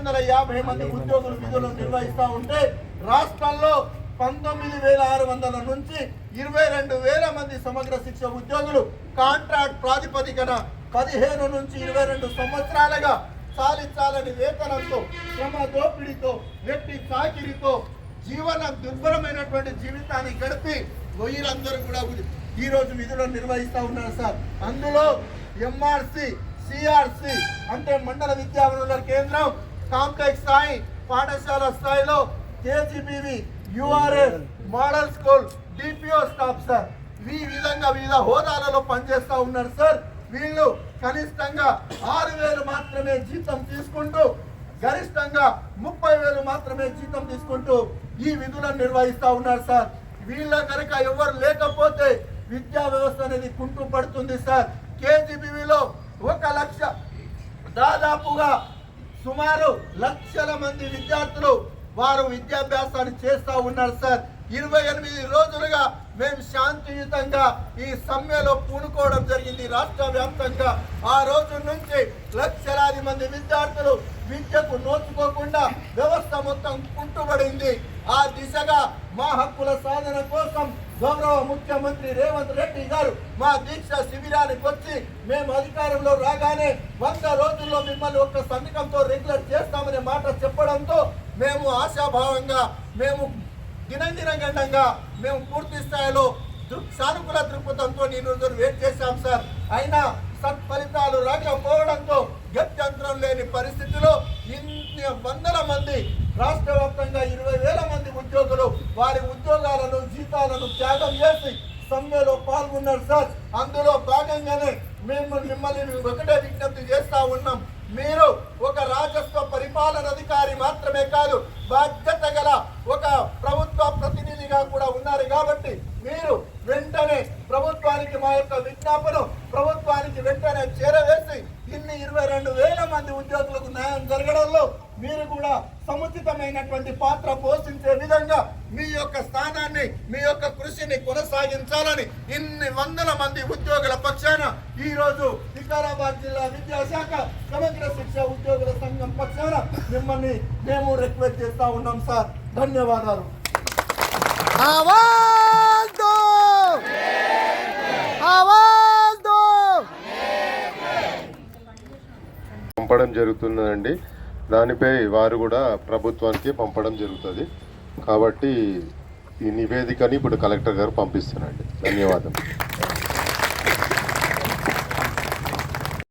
650 మంది ఉద్యోగులు విధులు నిర్వహిస్తూ ఉంటే రాష్ట్రంలో 19,600 నుంచి 22,000 మంది సమగ్ర శిక్ష ఉద్యోగులు కాంట్రాక్ట్ ప్రాతిపదికన 15 నుంచి 22 సంవత్సరాలుగా చాలని వేతనంతో శ్రమ దోపిడీతో వ్యక్తి చాకిరితో దుర్భరమైనటువంటి జీవితాన్ని గడిపి వీరందరూ కూడా ఈ రోజు విధులను నిర్వహిస్తూ ఉన్నారు సార్. అందులో ఎంఆర్సి, సిఆర్సి అంటే మండల విద్యా వనరుల కేంద్రం, కాంప్లెక్స్ స్థాయి పాఠశాల స్థాయిలో KGBV, URS, model school, DPO staff sir ఈ విధంగా వివిధ హోదాలలో పనిచేస్తూ ఉన్నారు సార్. వీళ్ళు కనిష్టంగా 6,000 మాత్రమే జీతం తీసుకుంటూ గరిష్టంగా 30,000 మాత్రమే జీతం తీసుకుంటూ ఈ విధులను నిర్వహిస్తూ ఉన్నారు సార్. వీళ్ళ కనుక ఎవరు లేకపోతే విద్యా వ్యవస్థ అనేది కుంటు పడుతుంది సార్. కేజీబీవీలో 1 లక్ష దాదాపుగా సుమారు లక్షల మంది విద్యార్థులు వారు విద్యాభ్యాసాన్ని చేస్తూ ఉన్నారు సార్. 28 రోజులుగా మేము శాంతియుతంగా ఈ సమ్మెలో పూనుకోవడం జరిగింది రాష్ట్ర వ్యాప్తంగా. ఆ రోజు నుంచి లక్షలాది మంది విద్యార్థులు విద్యకు నోచుకోకుండా వ్యవస్థ మొత్తం కుంటుబడింది. ఆ దిశగా మా హక్కుల సాధన కోసం గౌరవ ముఖ్యమంత్రి రేవంత్ రెడ్డి గారు మా దీక్ష శిబిరానికి వచ్చి మేము అధికారంలో రాగానే 100 రోజుల్లో మిమ్మల్ని ఒక్క సంతకంతో రెగ్యులర్ చేస్తామనే మాట చెప్పడంతో మేము ఆశాభావంగా మేము దినదినగండంగా మేము పూర్తి స్థాయిలో సానుకూల దృక్పథంతో నేను వెయిట్ చేశాం సార్. అయినా సత్ఫలితాలు రాకపోవడంతో గత్యంతరం లేని పరిస్థితిలో ఇన్ని వందల మంది రాష్ట్ర వ్యాప్తంగా 20,000 మంది ఉద్యోగులు వారి ఉద్యోగాలను జీతాలను త్యాగం చేసి సమ్మెలో పాల్గొన్నారు సార్. అందులో భాగంగానే మేము మిమ్మల్ని ఒకటే విజ్ఞప్తి చేస్తా ఉన్నాం. మీరు ఒక రాజస్వ పరిపాలన అధికారి మాత్రమే కాదు, బాధ్యత గల ఒక ప్రభుత్వ ప్రతినిధిగా కూడా ఉన్నారు కాబట్టి మీరు వెంటనే ప్రభుత్వానికి మా యొక్క విజ్ఞాపన ప్రభుత్వానికి వెంటనే చేరవేసి ఇన్ని 22,000 మంది ఉద్యోగులకు న్యాయం జరగడంలో మీరు కూడా సముచితమైనటువంటి పాత్ర పోషించే విధంగా మీ యొక్క స్థానాన్ని మీ యొక్క కృషిని కొనసాగించాలని ఇన్ని వందల మంది ఉద్యోగుల పక్షాన ఈ రోజు వికారాబాద్ జిల్లా విద్యాశాఖ సమగ్ర శిక్ష ఉద్యోగుల సంఘం పక్షాన మిమ్మల్ని మేము రిక్వెస్ట్ చేస్తా ఉన్నాం సార్. ధన్యవాదాలు. పంపడం జరుగుతుందండి. దానిపై వారు కూడా ప్రభుత్వానికి పంపడం జరుగుతుంది. కాబట్టి ఈ నివేదికని ఇప్పుడు కలెక్టర్ గారు పంపిస్తున్నారండి. ధన్యవాదాలు.